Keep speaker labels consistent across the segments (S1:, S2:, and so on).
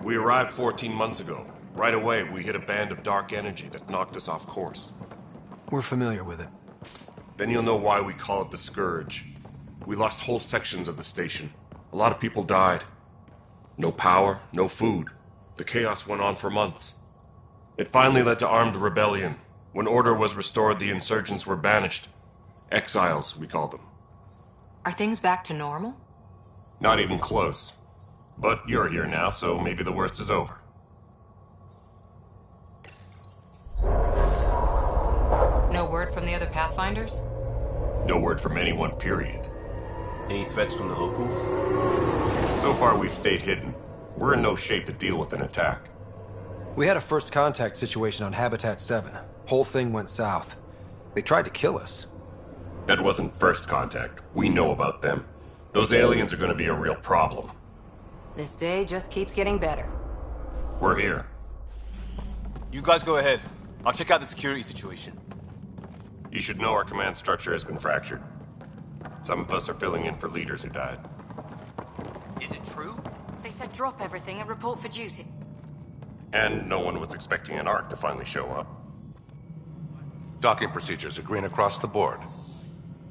S1: We arrived 14 months ago. Right away, we hit a band of dark energy that knocked us off course.
S2: We're familiar with it.
S1: Then you'll know why we call it the Scourge. We lost whole sections of the station. A lot of people died. No power, no food. The chaos went on for months. It finally led to armed rebellion. When order was restored, the insurgents were banished. Exiles, we call them.
S3: Are things back to normal?
S1: Not even close. But you're here now, so maybe the worst is over.
S3: No word from the other Pathfinders?
S1: No word from anyone, period.
S4: Any threats from the locals?
S1: So far, we've stayed hidden. We're in no shape to deal with an attack.
S2: We had a first contact situation on Habitat 7. Whole thing went south. They tried to kill us.
S1: That wasn't first contact. We know about them. Those aliens are going to be a real problem.
S3: This day just keeps getting better.
S1: We're here.
S4: You guys go ahead. I'll check out the security situation.
S1: You should know our command structure has been fractured. Some of us are filling in for leaders who died.
S4: Is it true?
S3: They said drop everything and report for duty.
S1: And no one was expecting an Ark to finally show up.
S5: Docking procedures are green across the board.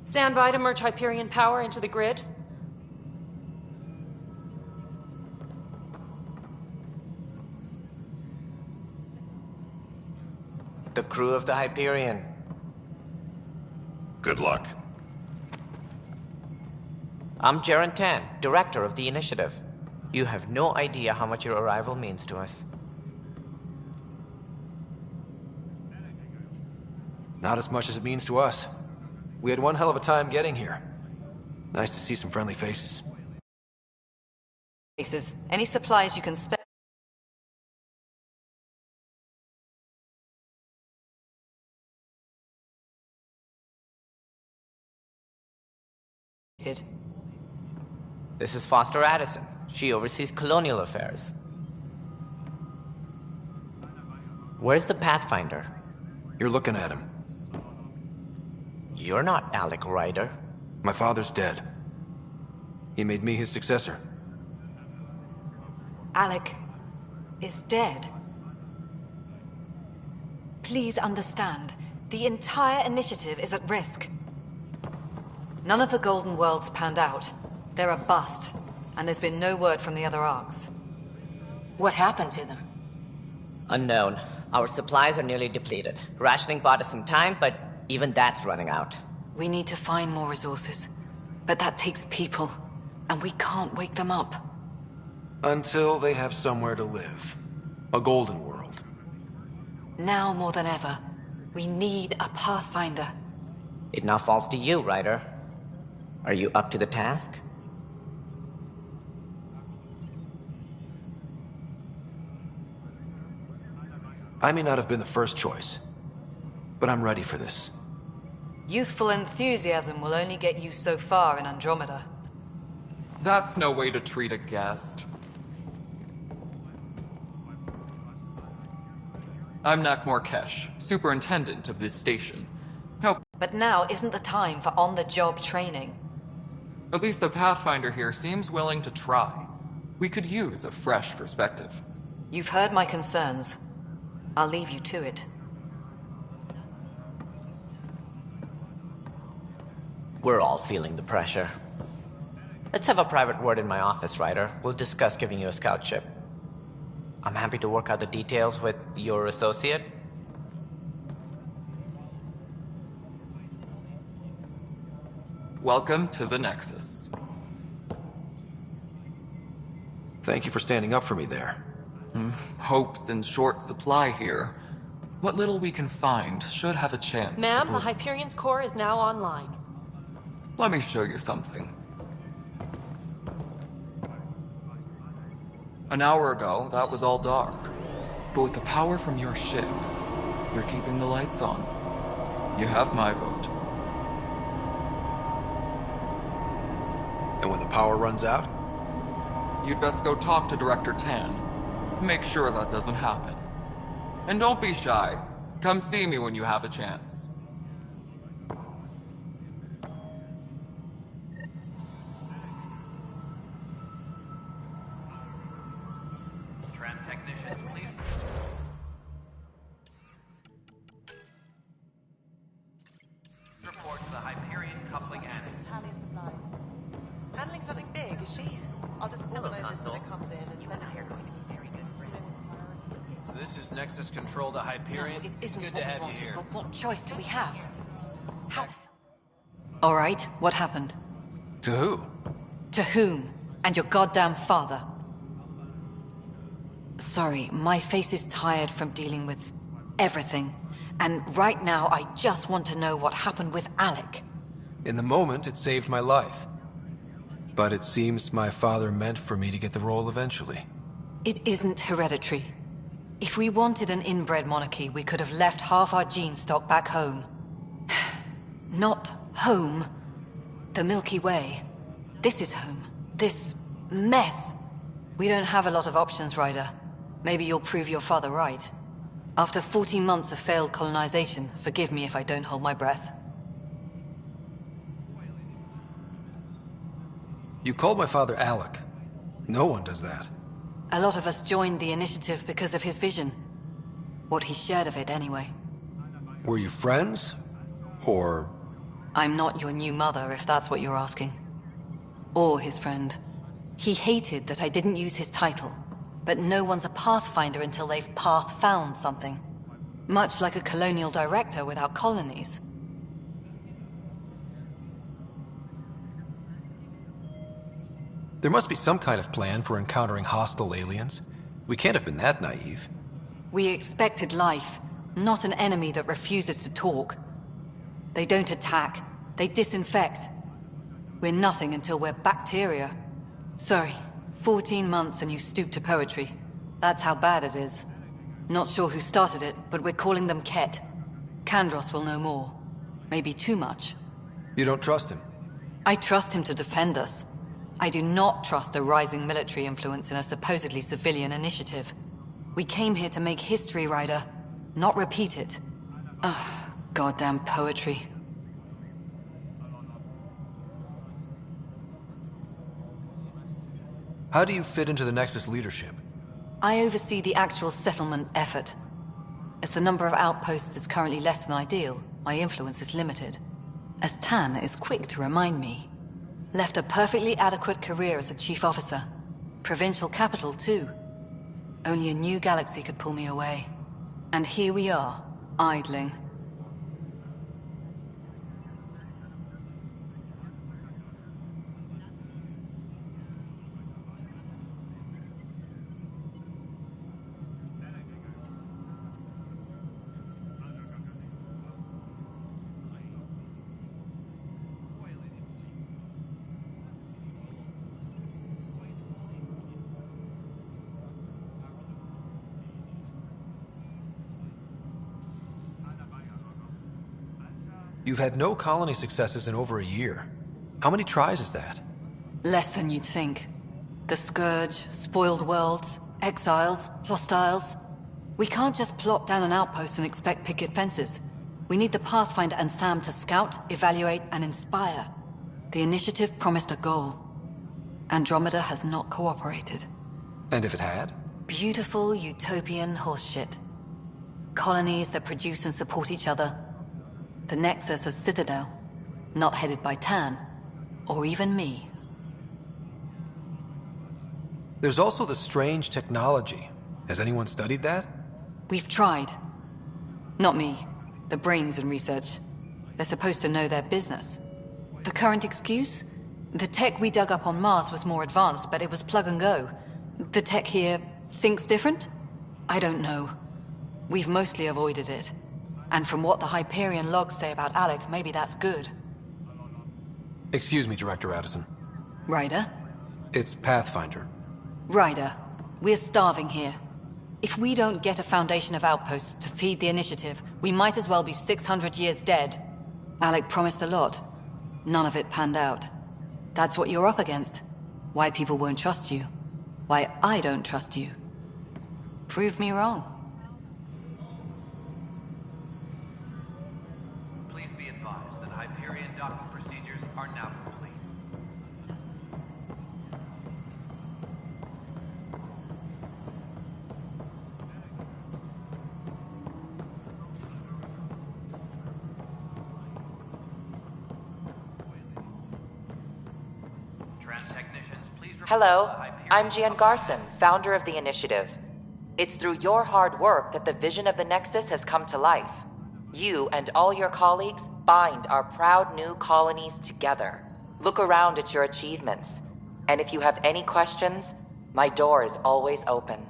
S6: Stand by to merge Hyperion power into the grid.
S7: The crew of the Hyperion.
S1: Good luck.
S7: I'm Jaren Tan, director of the initiative. You have no idea how much your arrival means to us.
S2: Not as much as it means to us. We had one hell of a time getting here. Nice to see some friendly faces.
S6: Any supplies you can spare.
S7: This is Foster Addison. She oversees colonial affairs. Where's the Pathfinder?
S2: You're looking at him.
S7: You're not Alec Ryder.
S2: My father's dead. He made me his successor.
S8: Alec is dead. Please understand, the entire initiative is at risk. None of the Golden Worlds panned out. They're a bust, and there's been no word from the other Arks.
S3: What happened to them?
S7: Unknown. Our supplies are nearly depleted. Rationing bought us some time, but even that's running out.
S8: We need to find more resources, but that takes people, and we can't wake them up.
S2: Until they have somewhere to live. A golden world.
S8: Now more than ever, we need a Pathfinder.
S7: It now falls to you, Ryder. Are you up to the task?
S2: I may not have been the first choice, but I'm ready for this.
S8: Youthful enthusiasm will only get you so far in Andromeda.
S9: That's no way to treat a guest. I'm Nakmor Kesh, superintendent of this station.
S8: But now isn't the time for on-the-job training.
S9: At least the Pathfinder here seems willing to try. We could use a fresh perspective.
S8: You've heard my concerns. I'll leave you to it.
S7: We're all feeling the pressure. Let's have a private word in my office, Ryder. We'll discuss giving you a scout ship. I'm happy to work out the details with your associate.
S9: Welcome to the Nexus.
S2: Thank you for standing up for me there.
S9: Hope's in short supply here. What little we can find should have a chance to
S6: Ma'am, the
S9: bloom.
S6: Hyperion's core is now online.
S9: Let me show you something. An hour ago, that was all dark. But with the power from your ship, you're keeping the lights on. You have my vote.
S2: And when the power runs out?
S9: You'd best go talk to Director Tan. Make sure that doesn't happen. And don't be shy. Come see me when you have a chance.
S10: Tram technicians, please. Report to the Hyperion coupling annex.
S11: Tally of supplies. Handling something big, is she? I'll just organize this as it comes in and send it here. Going to be very good friends.
S4: This is Nexus Control to Hyperion.
S8: No, it isn't
S4: Good
S8: what
S4: to
S8: we
S4: have you
S8: wanted,
S4: here.
S8: but what choice do we have? How? All right, what happened?
S2: To who?
S8: To whom? And your goddamn father. Sorry, my face is tired from dealing with everything. And right now, I just want to know what happened with Alec.
S2: In the moment, it saved my life. But it seems my father meant for me to get the role eventually.
S8: It isn't hereditary. If we wanted an inbred monarchy, we could have left half our gene stock back home. Not home. The Milky Way. This is home. This mess. We don't have a lot of options, Ryder. Maybe you'll prove your father right. After 14 months of failed colonization, forgive me if I don't hold my breath.
S2: You called my father Alec. No one does that.
S8: A lot of us joined the initiative because of his vision. What he shared of it, anyway.
S2: Were you friends? Or...
S8: I'm not your new mother, if that's what you're asking. Or his friend. He hated that I didn't use his title. But no one's a pathfinder until they've path-found something. Much like a colonial director without colonies.
S2: there must be some kind of plan for encountering hostile aliens. We can't have been that naive.
S8: We expected life, not an enemy that refuses to talk. They don't attack, they disinfect. We're nothing until we're bacteria. Sorry, 14 months and you stoop to poetry. That's how bad it is. Not sure who started it, but we're calling them Ket. Kandros will know more. Maybe too much.
S2: You don't trust him?
S8: I trust him to defend us. I do not trust a rising military influence in a supposedly civilian initiative. We came here to make history, Ryder, not repeat it. Ugh, goddamn poetry.
S2: How do you fit into the Nexus leadership?
S8: I oversee the actual settlement effort. As the number of outposts is currently less than ideal, my influence is limited. As Tan is quick to remind me. Left a perfectly adequate career as a chief officer. Provincial capital, too. Only a new galaxy could pull me away. And here we are, idling.
S2: You've had no colony successes in over a year. How many tries is that?
S8: Less than you'd think. The Scourge, spoiled worlds, exiles, hostiles. We can't just plop down an outpost and expect picket fences. We need the Pathfinder and Sam to scout, evaluate, and inspire. The initiative promised a goal. Andromeda has not cooperated.
S2: And if it had?
S8: Beautiful utopian horseshit. Colonies that produce and support each other. The Nexus as Citadel, not headed by Tan, or even me.
S2: There's also the strange technology. Has anyone studied that?
S8: We've tried. Not me. The brains in research. They're supposed to know their business. The current excuse? The tech we dug up on Mars was more advanced, but it was plug and go. The tech here thinks different? I don't know. We've mostly avoided it. And from what the Hyperion logs say about Alec, maybe that's good.
S2: Excuse me, Director Addison.
S8: Ryder?
S2: It's Pathfinder.
S8: Ryder, we're starving here. If we don't get a foundation of outposts to feed the initiative, we might as well be 600 years dead. Alec promised a lot. None of it panned out. That's what you're up against. Why people won't trust you. Why I don't trust you. Prove me wrong.
S10: Please be advised that Hyperion docking procedures are now complete.
S12: Hello, I'm Jan Garson, founder of the Initiative. It's through your hard work that the vision of the Nexus has come to life. You and all your colleagues bind our proud new colonies together. Look around at your achievements. And if you have any questions, my door is always open.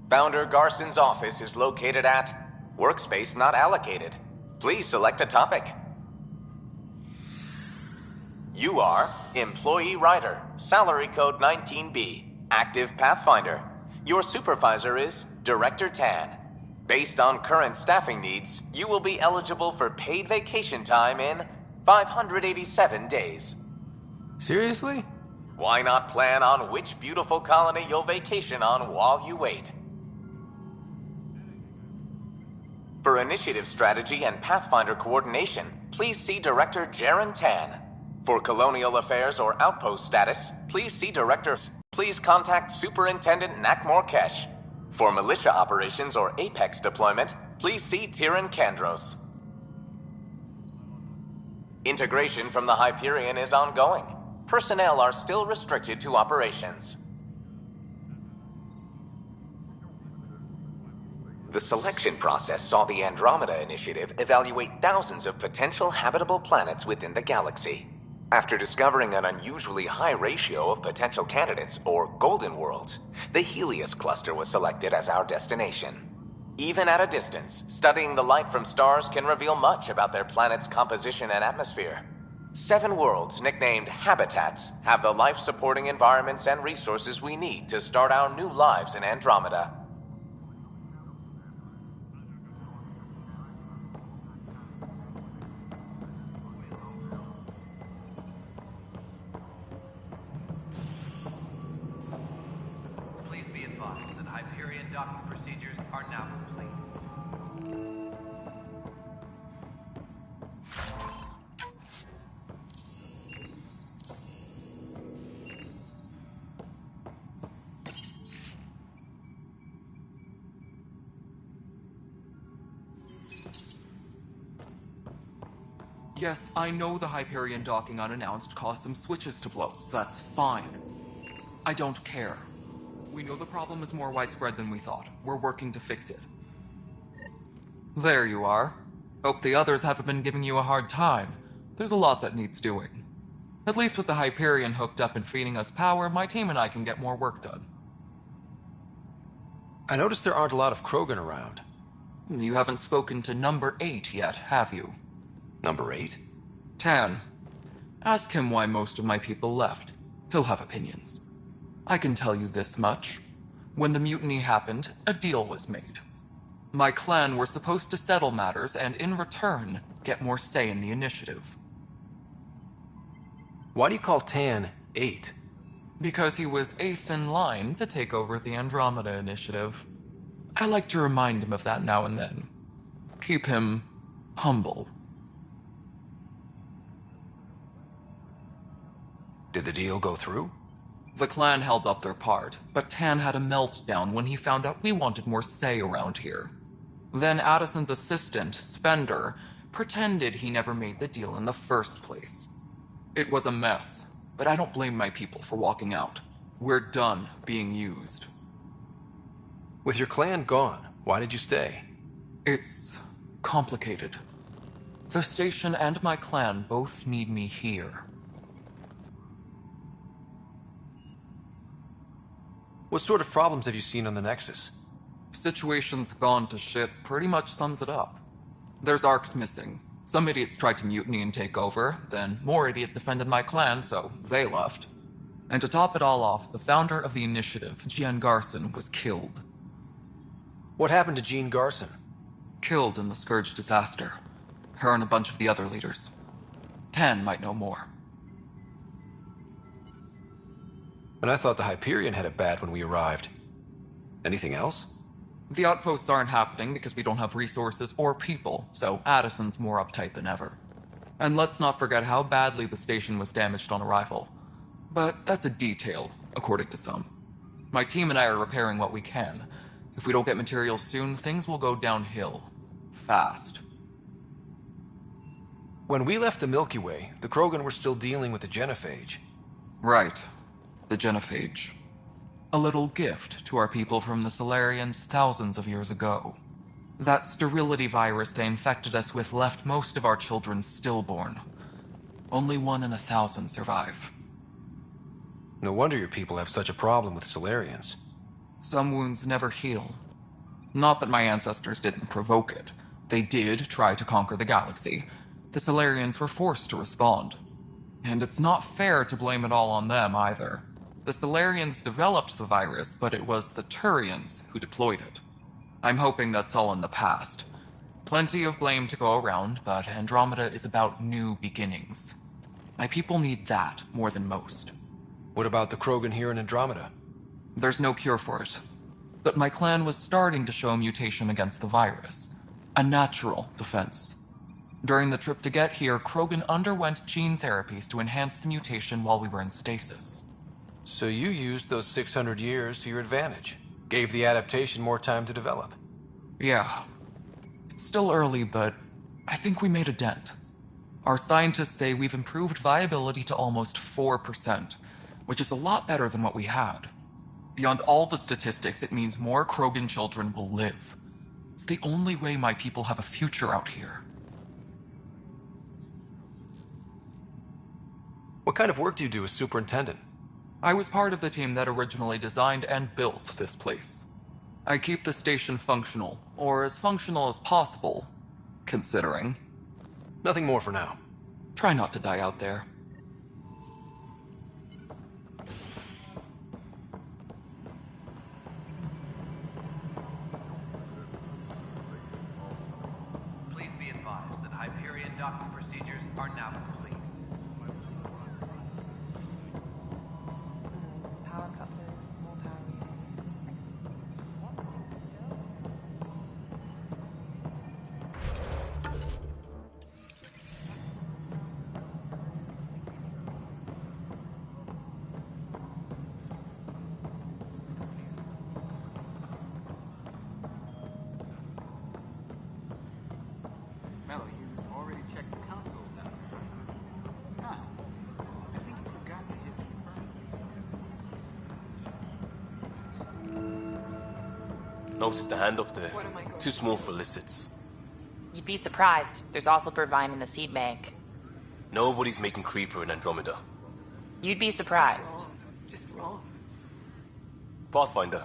S13: Founder Garson's office is located at Workspace Not Allocated. Please select a topic. You are Employee Writer, Salary Code 19B, Active Pathfinder. Your supervisor is Director Tan. Based on current staffing needs, you will be eligible for paid vacation time in 587 days.
S2: Seriously?
S13: Why not plan on which beautiful colony you'll vacation on while you wait? For initiative strategy and Pathfinder coordination, please see Director Jaren Tan. For colonial affairs or outpost status, please see directors. Please contact Superintendent Nakmor Kesh. For militia operations or Apex deployment, please see Tyran Kandros. Integration from the Hyperion is ongoing. Personnel are still restricted to operations. The selection process saw the Andromeda Initiative evaluate thousands of potential habitable planets within the galaxy. After discovering an unusually high ratio of potential candidates, or golden worlds, the Helios cluster was selected as our destination. Even at a distance, studying the light from stars can reveal much about their planet's composition and atmosphere. 7 worlds, nicknamed habitats, have the life-supporting environments and resources we need to start our new lives in Andromeda.
S10: Docking procedures are now complete.
S9: Yes, I know the Hyperion docking unannounced caused some switches to blow. That's fine. I don't care. We know the problem is more widespread than we thought. We're working to fix it. There you are. Hope the others haven't been giving you a hard time. There's a lot that needs doing. At least with the Hyperion hooked up and feeding us power, my team and I can get more work done.
S2: I noticed there aren't a lot of Krogan around.
S9: You haven't spoken to number 8 yet, have you?
S2: Number 8?
S9: Tan. Ask him why most of my people left. He'll have opinions. I can tell you this much. When the mutiny happened, a deal was made. My clan were supposed to settle matters and, in return, get more say in the initiative.
S2: Why do you call Tan 8?
S9: Because he was 8th in line to take over the Andromeda Initiative. I like to remind him of that now and then. Keep him humble.
S2: Did the deal go through?
S9: The clan held up their part, but Tan had a meltdown when he found out we wanted more say around here. Then Addison's assistant, Spender, pretended he never made the deal in the first place. It was a mess, but I don't blame my people for walking out. We're done being used.
S2: With your clan gone, why did you stay?
S9: It's complicated. The station and my clan both need me here.
S2: What sort of problems have you seen on the Nexus?
S9: Situation's gone to shit pretty much sums it up. There's arcs missing. Some idiots tried to mutiny and take over, then more idiots offended my clan, so they left. And to top it all off, the founder of the initiative, Gian Garson, was killed.
S2: What happened to Jean Garson?
S9: Killed in the Scourge disaster. Her and a bunch of the other leaders. Tan might know more.
S2: And I thought the Hyperion had it bad when we arrived. Anything else?
S9: The outposts aren't happening because we don't have resources or people, so Addison's more uptight than ever. And let's not forget how badly the station was damaged on arrival. But that's a detail, according to some. My team and I are repairing what we can. If we don't get materials soon, things will go downhill. Fast.
S2: When we left the Milky Way, the Krogan were still dealing with the genophage.
S9: Right. The genophage. A little gift to our people from the Solarians thousands of years ago. That sterility virus they infected us with left most of our children stillborn. Only 1 in 1,000 survive.
S2: No wonder your people have such a problem with Solarians.
S9: Some wounds never heal. Not that my ancestors didn't provoke it. They did try to conquer the galaxy. The Solarians were forced to respond. And it's not fair to blame it all on them either. The Solarians developed the virus, but it was the Turians who deployed it. I'm hoping that's all in the past. Plenty of blame to go around, but Andromeda is about new beginnings. My people need that more than most.
S2: What about the Krogan here in Andromeda?
S9: There's no cure for it. But my clan was starting to show mutation against the virus. A natural defense. During the trip to get here, Krogan underwent gene therapies to enhance the mutation while we were in stasis.
S2: So you used those 600 years to your advantage. Gave the adaptation more time to develop.
S9: Yeah. It's still early, but I think we made a dent. Our scientists say we've improved viability to almost 4%, which is a lot better than what we had. Beyond all the statistics, it means more Krogan children will live. It's the only way my people have a future out here.
S2: What kind of work do you do as superintendent?
S9: I was part of the team that originally designed and built this place. I keep the station functional, or as functional as possible, considering.
S2: Nothing more for now.
S9: Try not to die out there.
S10: Please be advised that Hyperion docking procedures are now complete.
S11: Power couplers, more power relays.
S14: Mello, you already checked the consoles down there. Huh. I think you forgot to hit confirm.
S15: Notice the handoff there. Too small for Lissits.
S12: You'd be surprised. There's also Purvine in the seed bank.
S15: Nobody's making Creeper in Andromeda.
S12: You'd be surprised.
S14: Just wrong.
S15: Pathfinder,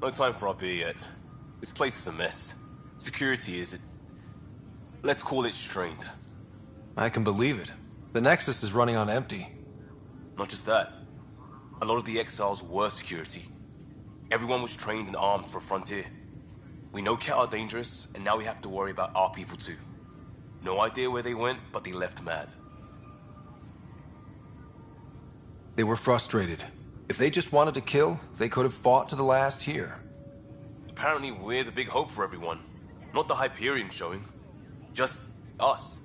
S15: no time for our beer yet. This place is a mess. Security is, let's call it strained.
S2: I can believe it. The Nexus is running on empty.
S15: Not just that. A lot of the exiles were security. Everyone was trained and armed for Frontier. We know Ket are dangerous, and now we have to worry about our people too. No idea where they went, but they left mad.
S2: They were frustrated. If they just wanted to kill, they could have fought to the last here.
S15: Apparently we're the big hope for everyone. Not the Hyperion showing. Just us.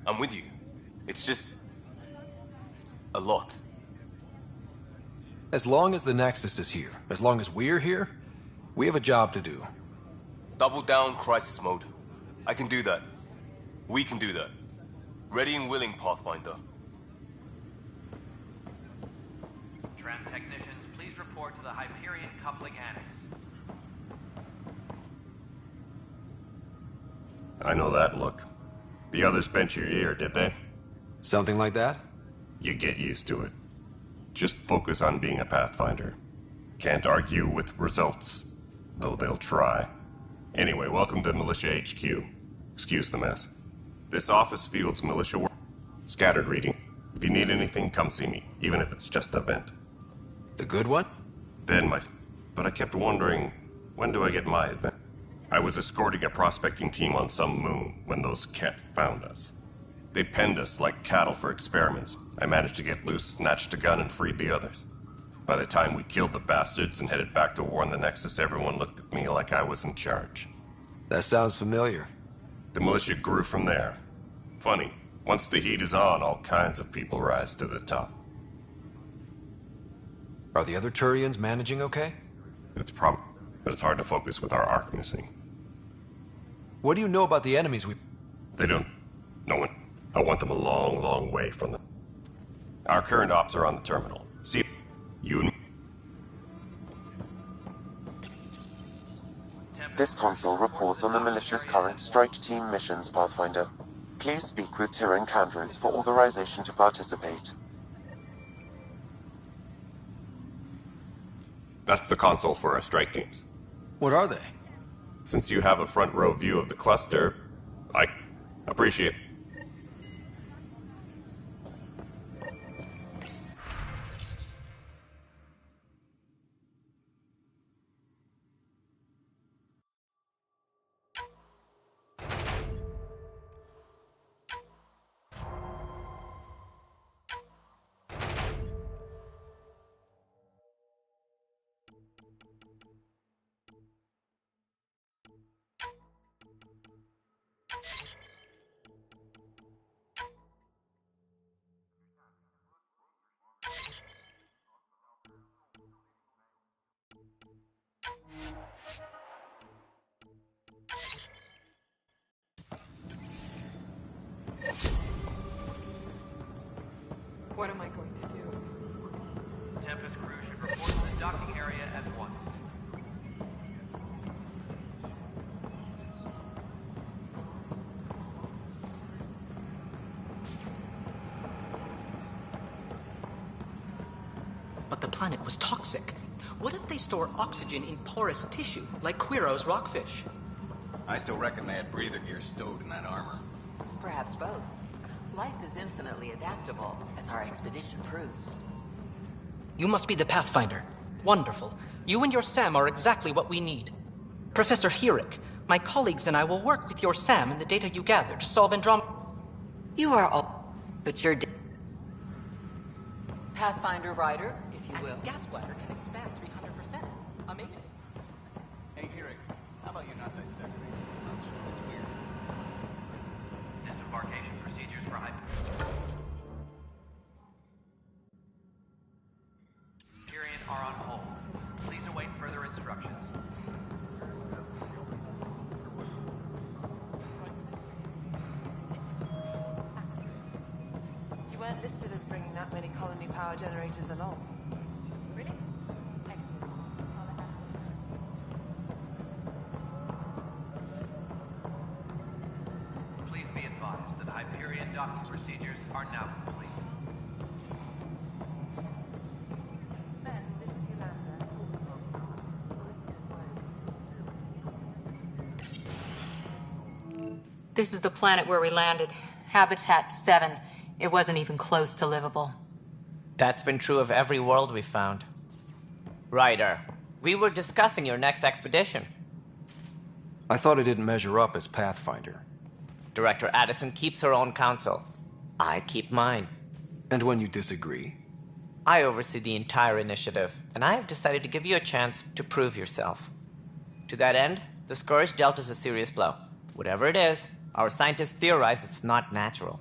S15: I'm with you. It's just a lot.
S2: As long as the Nexus is here, as long as we're here, we have a job to do.
S15: Double down crisis mode. I can do that. We can do that. Ready and willing, Pathfinder.
S10: Tram technicians, please report to the Hyperion coupling annex.
S1: I know that look. The others bent your ear, did they?
S2: Something like that?
S1: You get used to it. Just focus on being a Pathfinder. Can't argue with results. though they'll try. Anyway, welcome to Militia HQ. Excuse the mess. This office fields militia work. Scattered reading. If you need anything, come see me, even if it's just a vent.
S2: The good one?
S1: Then but I kept wondering, when do I get my advent? I was escorting a prospecting team on some moon when those Ket found us. They penned us like cattle for experiments. I managed to get loose, snatched a gun, and freed the others. By the time we killed the bastards and headed back to warn the Nexus, everyone looked at me like I was in charge.
S2: That sounds familiar.
S1: The militia grew from there. Funny, once the heat is on, all kinds of people rise to the top.
S2: Are the other Turians managing okay?
S1: It's but it's hard to focus with our arc missing.
S2: What do you know about the enemies we...
S1: They don't... No one. I want them a long, long way from them. Our current ops are on the terminal. See, you and me.
S16: This console reports on the militia's current strike team missions, Pathfinder. Please speak with Tyrion Candros for authorization to participate.
S1: That's the console for our strike teams.
S2: What are they?
S1: Since you have a front row view of the cluster, I appreciate it.
S9: What am I going to do?
S10: Tempest crew should report to the docking area at once.
S17: But the planet was toxic. What if they store oxygen in porous tissue, like Quiro's rockfish?
S14: I still reckon they had breather gear stowed in that armor.
S3: Perhaps both. Life is infinitely adaptable, as our expedition proves.
S17: You must be the Pathfinder. Wonderful. You and your Sam are exactly what we need. Professor Herrick, my colleagues and I will work with your Sam and the data you gather to solve Andromeda.
S3: You are all... but you're... Pathfinder Rider, if you will.
S17: And his gas bladder can expand 300%. Amazing.
S14: Hey, Herrick, how about you not dissect things too much? It's weird.
S10: Disembarkation procedures for Hyperion are on hold. Please await further instructions.
S11: You weren't listed as bringing that many colony power generators along. Really? Excellent.
S10: Please be advised that Hyperion docking procedures are now complete.
S11: Ben, this is Yolanda.
S3: This is the planet where we landed. Habitat 7. It wasn't even close to livable.
S7: That's been true of every world we've found. Ryder, we were discussing your next expedition.
S2: I thought I didn't measure up as Pathfinder.
S7: Director Addison keeps her own counsel. I keep mine.
S2: And when you disagree?
S7: I oversee the entire initiative, and I have decided to give you a chance to prove yourself. To that end, the Scourge dealt us a serious blow. Whatever it is, our scientists theorize it's not natural.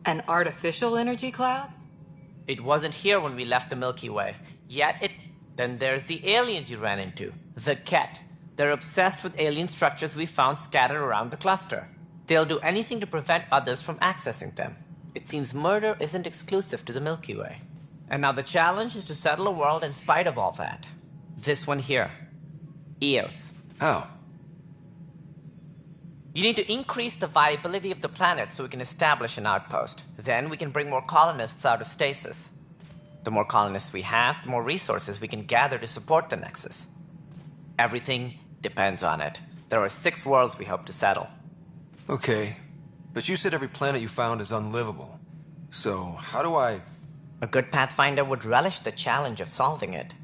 S3: An artificial energy cloud?
S7: It wasn't here when we left the Milky Way. Yet it... Then there's the aliens you ran into. The Ket. They're obsessed with alien structures we found scattered around the cluster. They'll do anything to prevent others from accessing them. It seems murder isn't exclusive to the Milky Way. And now the challenge is to settle a world in spite of all that. This one here. Eos.
S2: How?
S7: You need to increase the viability of the planet so we can establish an outpost. Then we can bring more colonists out of stasis. The more colonists we have, the more resources we can gather to support the Nexus. Everything depends on it. There are 6 worlds we hope to settle.
S2: Okay, but you said every planet you found is unlivable. So, how do I...
S7: A good Pathfinder would relish the challenge of solving it.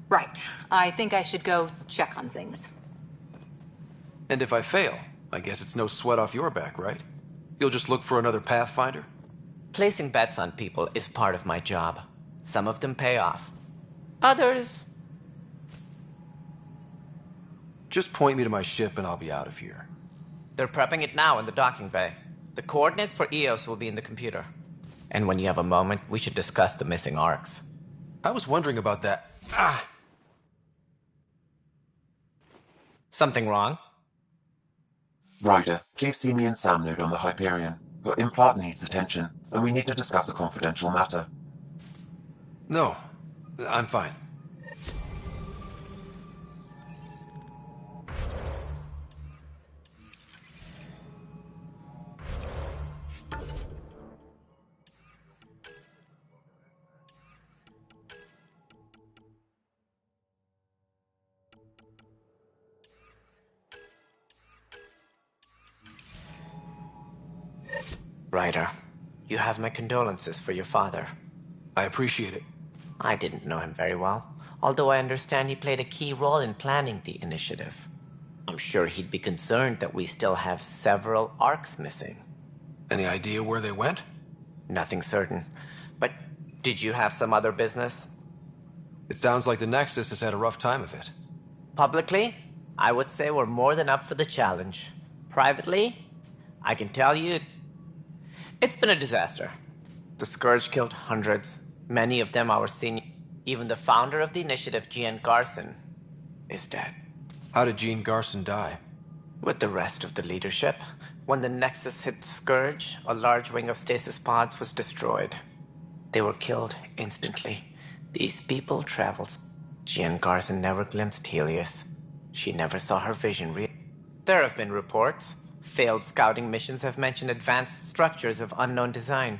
S3: Right. I think I should go check on things.
S2: And if I fail, I guess it's no sweat off your back, right? You'll just look for another Pathfinder?
S7: Placing bets on people is part of my job. Some of them pay off. Others...
S2: Just point me to my ship and I'll be out of here.
S7: They're prepping it now in the docking bay. The coordinates for EOS will be in the computer. And when you have a moment, we should discuss the missing arcs.
S2: I was wondering about that.
S7: Something wrong?
S16: Ryder, please see me and Sam load on the Hyperion. Your implant needs attention, and we need to discuss a confidential matter.
S2: No, I'm fine.
S7: Ryder, you have my condolences for your father.
S2: I appreciate it.
S7: I didn't know him very well, although I understand he played a key role in planning the initiative. I'm sure he'd be concerned that we still have several arcs missing.
S2: Any idea where they went?
S7: Nothing certain. But did you have some other business?
S2: It sounds like the Nexus has had a rough time of it.
S7: Publicly, I would say we're more than up for the challenge. Privately, I can tell you it's been a disaster. The Scourge killed hundreds, many of them our senior. Even the founder of the initiative, Gian Garson, is dead.
S2: How did Jean Garson die?
S7: With the rest of the leadership. When the Nexus hit the Scourge, a large wing of stasis pods was destroyed. They were killed instantly. These people traveled. Gian Garson never glimpsed Helios. She never saw her vision There have been reports. Failed scouting missions have mentioned advanced structures of unknown design.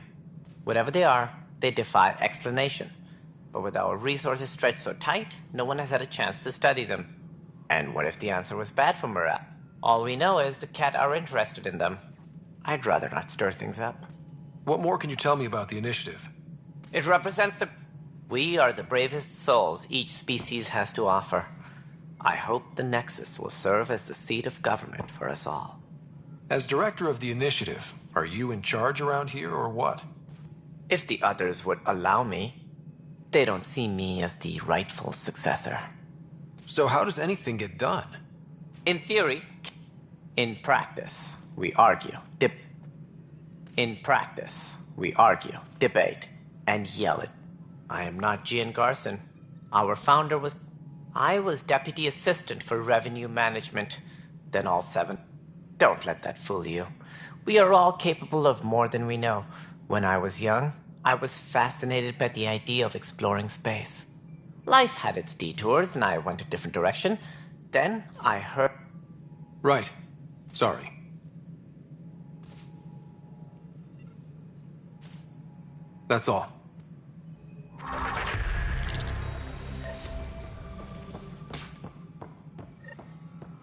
S7: Whatever they are, they defy explanation. But with our resources stretched so tight, no one has had a chance to study them. And what if the answer was bad for morale? All we know is the Cat are interested in them. I'd rather not stir things up.
S2: What more can you tell me about the initiative?
S7: It represents We are the bravest souls each species has to offer. I hope the Nexus will serve as the seat of government for us all.
S2: As director of the initiative, are you in charge around here or what?
S7: If the others would allow me, they don't see me as the rightful successor.
S2: So how does anything get done?
S7: In theory. In practice, we argue, debate, and yell it. I am not Gian Garson. Our founder was... I was deputy assistant for revenue management, then all 7. Don't let that fool you. We are all capable of more than we know. When I was young, I was fascinated by the idea of exploring space. Life had its detours, and I went a different direction. Then I heard...
S2: Right. Sorry. That's all.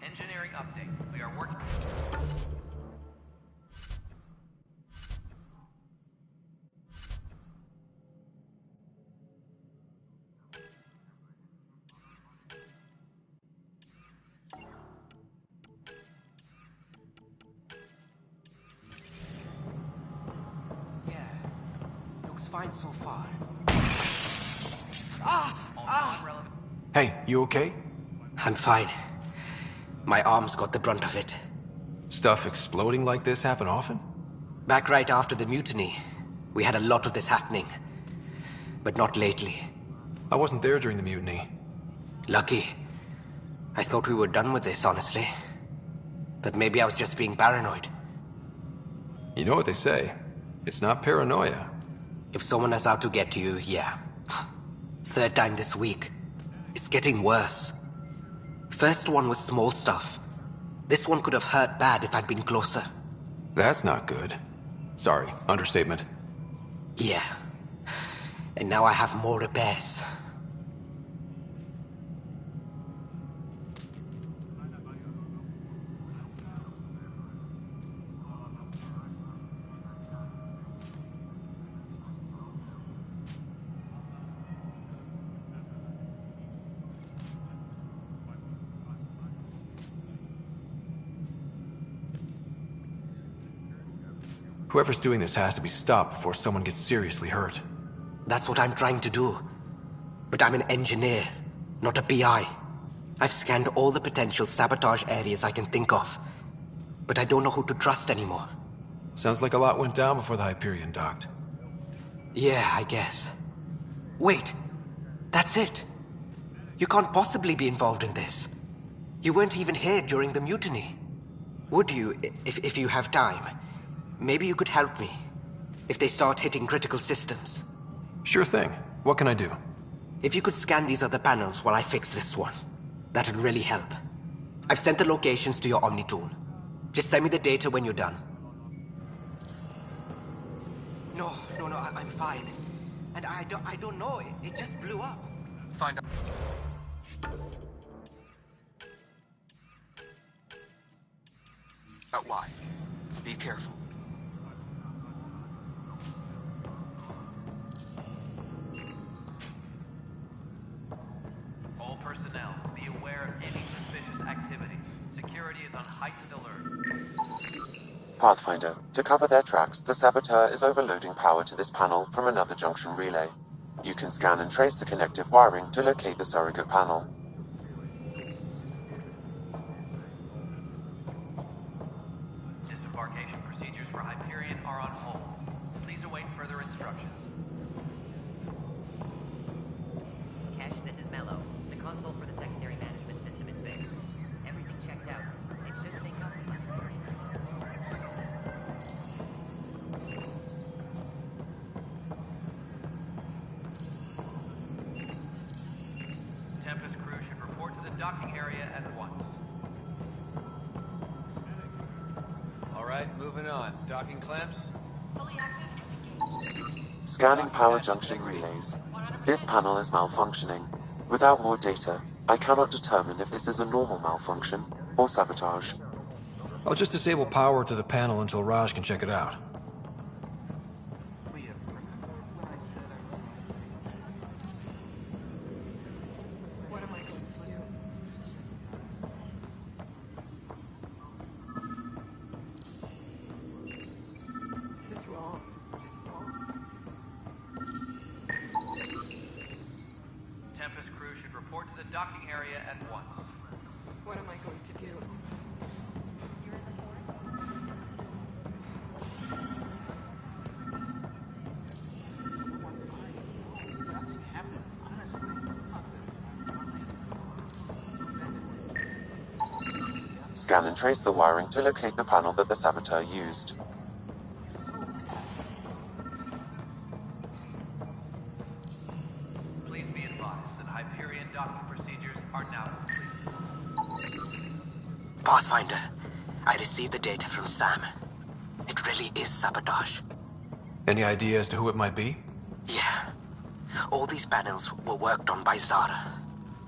S10: Engineering update. We are working...
S14: Fine so far.
S2: Hey, you okay?
S18: I'm fine. My arms got the brunt of it.
S2: Stuff exploding like this happen often?
S18: Back right after the mutiny, we had a lot of this happening. But not lately.
S2: I wasn't there during the mutiny.
S18: Lucky. I thought we were done with this, honestly. That maybe I was just being paranoid.
S2: You know what they say. It's not paranoia.
S18: If someone is out to get you, yeah. 3rd time this week. It's getting worse. First one was small stuff. This one could have hurt bad if I'd been closer.
S2: That's not good. Sorry, understatement.
S18: Yeah. And now I have more repairs.
S2: Whoever's doing this has to be stopped before someone gets seriously hurt.
S18: That's what I'm trying to do. But I'm an engineer, not a PI. I've scanned all the potential sabotage areas I can think of. But I don't know who to trust anymore.
S2: Sounds like a lot went down before the Hyperion docked.
S18: Yeah, I guess. Wait. That's it. You can't possibly be involved in this. You weren't even here during the mutiny. Would you, if you have time? Maybe you could help me. If they start hitting critical systems.
S2: Sure thing. What can I do?
S18: If you could scan these other panels while I fix this one, that'd really help. I've sent the locations to your Omni tool. Just send me the data when you're done. No, I'm fine. And I don't know, it just blew up.
S9: Find out. Out wide. Be careful.
S10: All personnel, be aware of any suspicious activity. Security is on heightened alert.
S16: Pathfinder, to cover their tracks, the Saboteur is overloading power to this panel from another junction relay. You can scan and trace the connective wiring to locate the surrogate panel.
S10: Disembarkation procedures for Hyperion are on hold. Please await further instructions.
S19: Cash, this is Mello. The console for the secondary management system is fixed. Everything checks out. It's just sync up with Hyperion.
S10: Tempest crew should report to the docking area at once.
S2: Alright, moving on. Docking clamps?
S16: Scanning power junction relays. This panel is malfunctioning. Without more data, I cannot determine if this is a normal malfunction or sabotage.
S2: I'll just disable power to the panel until Raj can check it out.
S11: What am I going to do? This is wrong. Just wrong.
S10: Tempest crew should report to the docking area at once.
S11: What am I going to do?
S16: Scan and trace the wiring to locate the panel that the Saboteur used.
S10: Please be advised that Hyperion docking procedures are now complete.
S18: Pathfinder, I received the data from Sam. It really is sabotage.
S2: Any idea as to who it might be?
S18: Yeah. All these panels were worked on by Zara.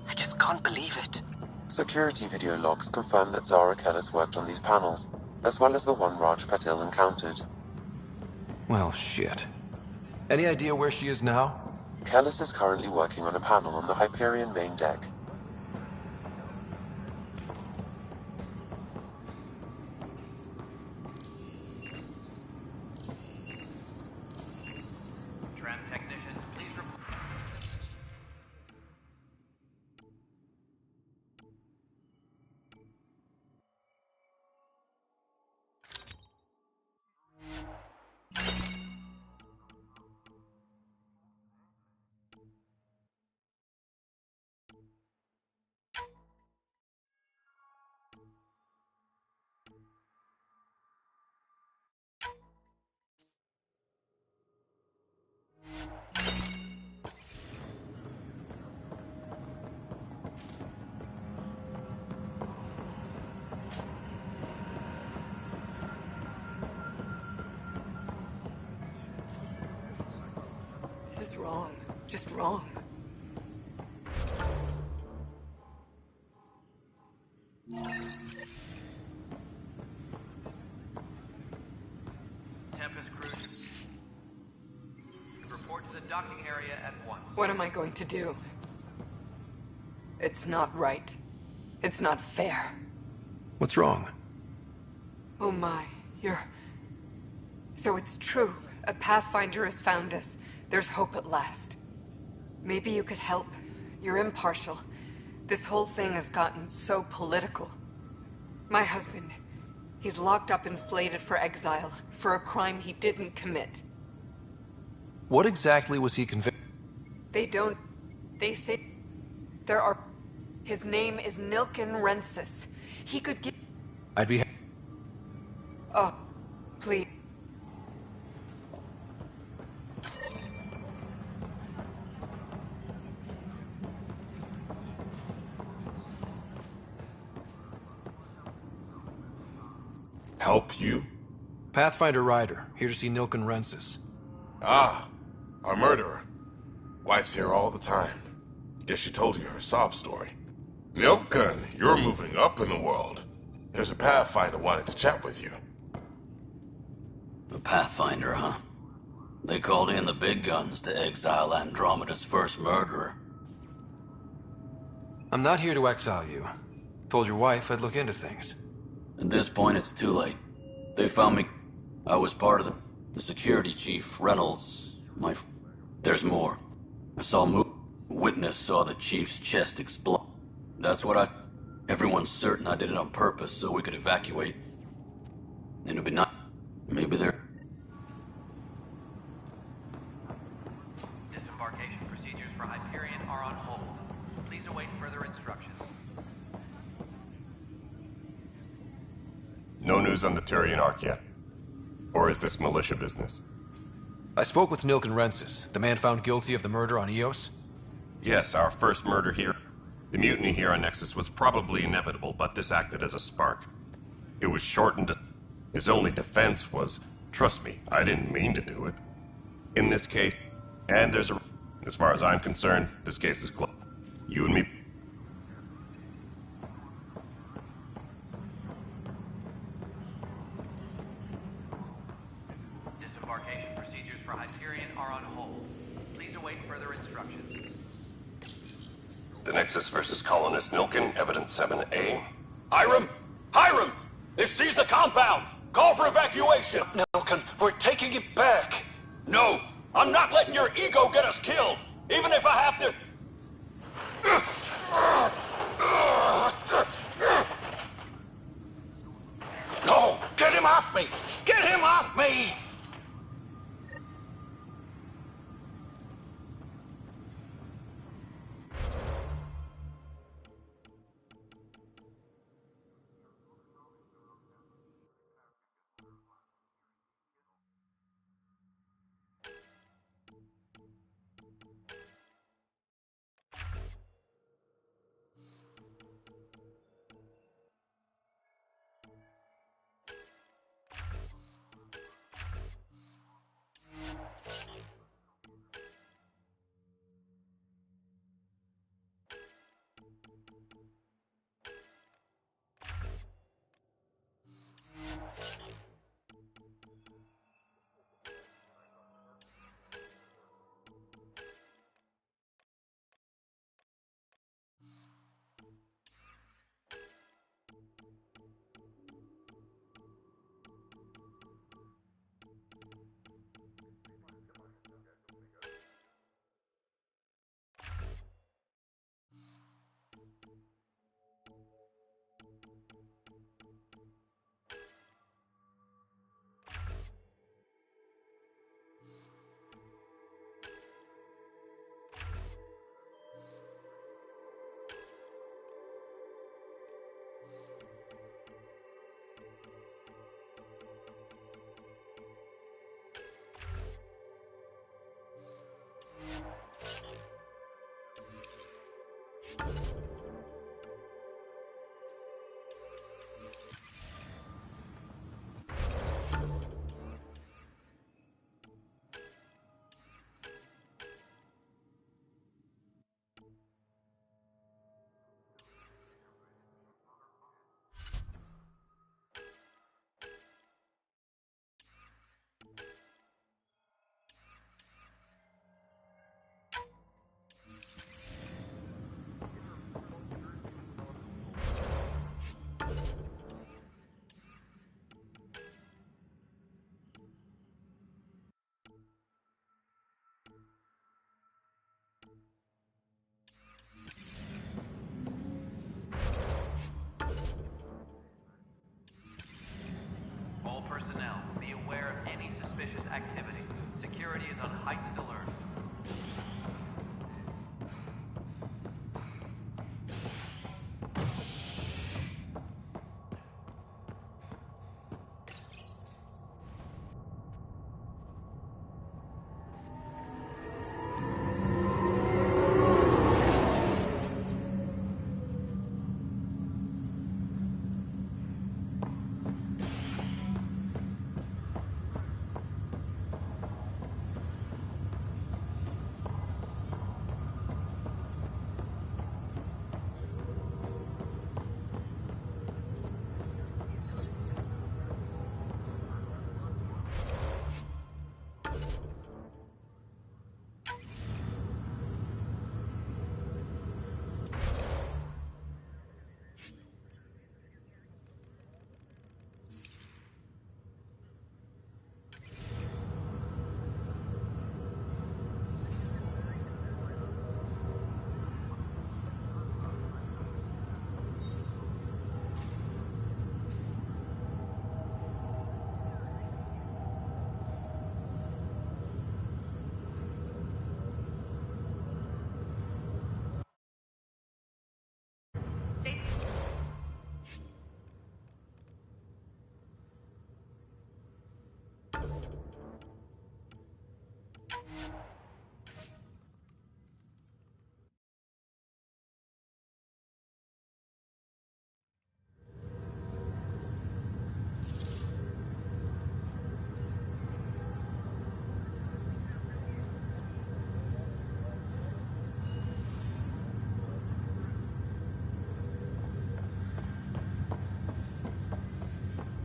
S18: I just can't believe it.
S16: Security video logs confirm that Zara Kellis worked on these panels, as well as the one Raj Patil encountered.
S2: Well, shit. Any idea where she is now?
S16: Kellis is currently working on a panel on the Hyperion main deck.
S10: Tram technicians, please report.
S11: This is wrong. Just wrong.
S10: Tempest crew should report to the docking area at once.
S11: What am I going to do? It's not right. It's not fair.
S2: What's wrong?
S11: Oh my,
S20: So it's true. A Pathfinder has found us. There's hope at last. Maybe you could help. You're impartial. This whole thing has gotten so political. My husband, he's locked up and slated for exile for a crime he didn't commit.
S2: What exactly was he convicted?
S20: They say there are... His name is Nilken Rensis. He could give...
S2: I'd be...
S20: Oh, please.
S1: Help you?
S2: Pathfinder Ryder, here to see Nilken Rensis.
S21: Ah, our murderer. Wife's here all the time. Guess she told you her sob story. Nilken, you're moving up in the world. There's a Pathfinder wanting to chat with you.
S22: A Pathfinder, huh? They called in the big guns to exile Andromeda's first murderer.
S2: I'm not here to exile you. Told your wife I'd look into things.
S22: At this point, it's too late. They found me. I was part of the security chief, Reynolds. There's more. I saw Witness saw the chief's chest explode. That's what Everyone's certain I did it on purpose so we could evacuate. It'd be nice. Maybe they're...
S10: Disembarkation procedures for Hyperion are on hold. Please await further instructions.
S1: No news on the Turian Ark yet? Or is this militia business?
S2: I spoke with Nilken Rensis, the man found guilty of the murder on Eos.
S1: Yes, our first murder here. The mutiny here on Nexus was probably inevitable, but this acted as a spark. It was shortened. His only defense was, trust me, I didn't mean to do it. In this case, and there's a... As far as I'm concerned, this case is closed. You and me...
S10: Disembarkation procedures for Hyperion are on hold. Please await further instructions.
S1: The Nexus versus Colonist Nilken, Evidence 7A.
S23: Hiram! Hiram! It seized the compound! Call for evacuation!
S21: Nilken, we're taking it back!
S23: No! I'm not letting your ego get us killed! Even if I have to... No! Get him off me! Get him off me!
S10: activity. Security is on heightened alert.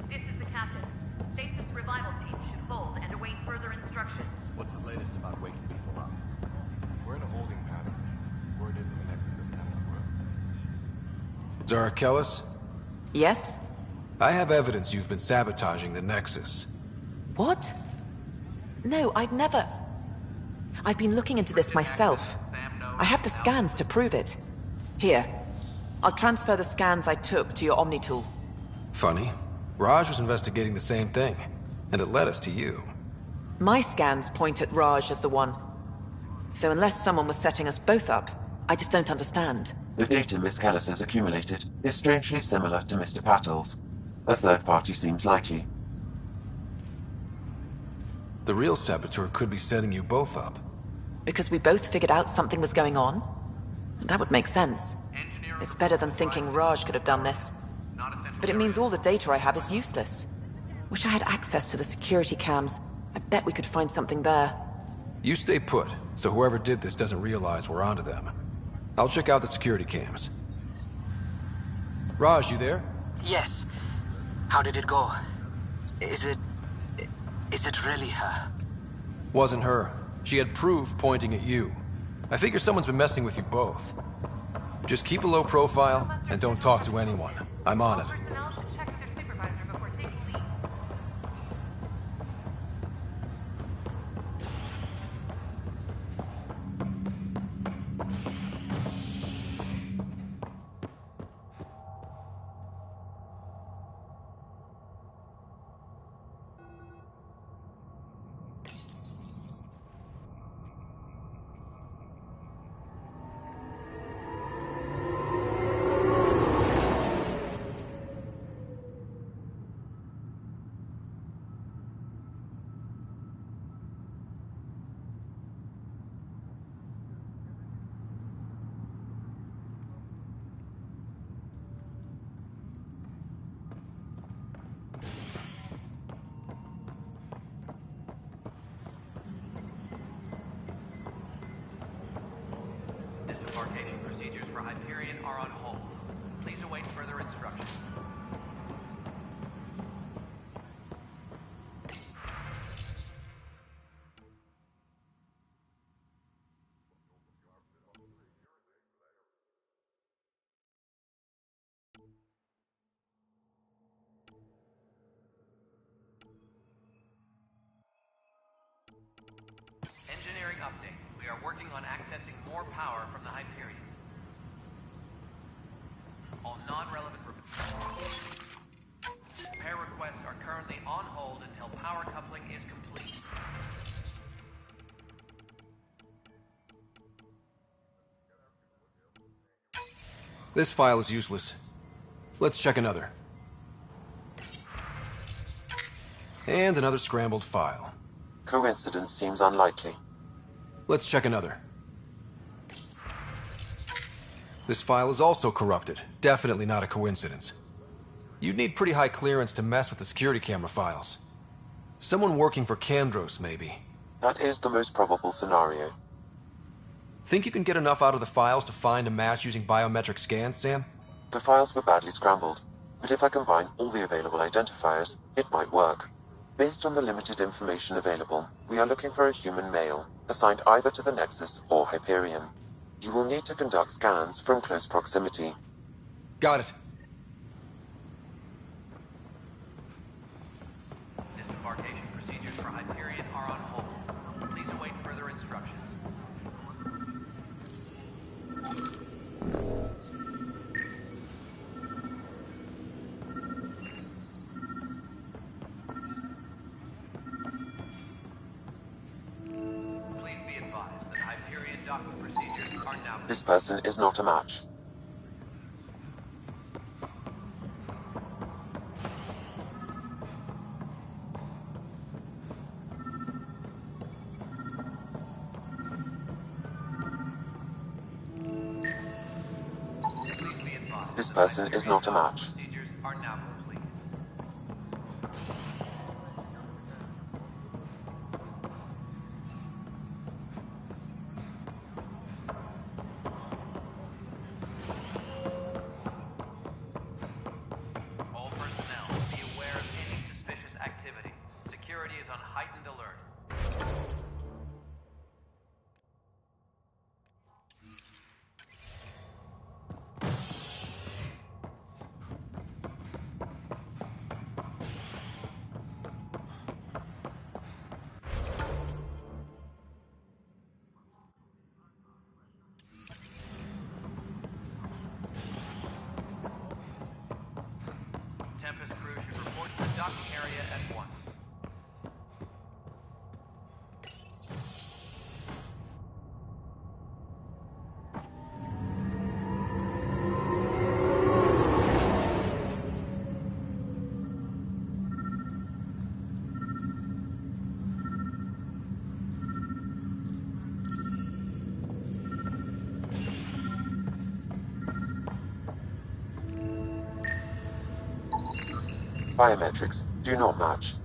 S4: This is the captain. Stasis revival team should hold and await further instructions.
S2: What's the latest about waking people up?
S5: We're in a holding pattern. Word is the Nexus doesn't have enough room.
S2: Zara Kellis?
S12: Yes?
S2: I have evidence you've been sabotaging the Nexus.
S12: What? No, I'd never... I've been looking into this myself. I have the scans to prove it. Here. I'll transfer the scans I took to your Omni tool.
S2: Funny. Raj was investigating the same thing, and it led us to you.
S12: My scans point at Raj as the one. So unless someone was setting us both up, I just don't understand.
S16: The data Miss Kellis has accumulated is strangely similar to Mr. Patel's. A third party seems likely.
S2: The real saboteur could be setting you both up.
S12: Because we both figured out something was going on? That would make sense. It's better than thinking Raj could have done this. But it means all the data I have is useless. Wish I had access to the security cams. I bet we could find something there.
S2: You stay put, so whoever did this doesn't realize we're onto them. I'll check out the security cams. Raj, you there?
S18: Yes. How did it go? Is it really her?
S2: Wasn't her. She had proof pointing at you. I figure someone's been messing with you both. Just keep a low profile, and don't talk to anyone. I'm on it.
S4: Personnel should check with their supervisor before taking leave. Disembarkation procedures for Hyperion are on hold. Please await further instructions. Engineering update. We are working on accessing more power from the Hyperion. All non-relevant repair requests are currently on hold until power coupling is complete.
S2: This file is useless. Let's check another. And another scrambled file.
S16: Coincidence seems unlikely.
S2: Let's check another. This file is also corrupted. Definitely not a coincidence. You'd need pretty high clearance to mess with the security camera files. Someone working for Kandros, maybe.
S16: That is the most probable scenario.
S2: Think you can get enough out of the files to find a match using biometric scans, Sam?
S16: The files were badly scrambled, but if I combine all the available identifiers, it might work. Based on the limited information available, we are looking for a human male, assigned either to the Nexus or Hyperion. You will need to conduct scans from close proximity.
S2: Got it.
S4: Disembarkation procedures for Hyperion are on hold. Please await further instructions. Please be advised that Hyperion docking procedures are now...
S16: This person is not a match. This person is not a match.
S4: Procedures are now complete. All personnel, be aware of any suspicious activity. Security is on heightened alert. Tempest crew should report to the docking area at once.
S16: Biometrics do not match.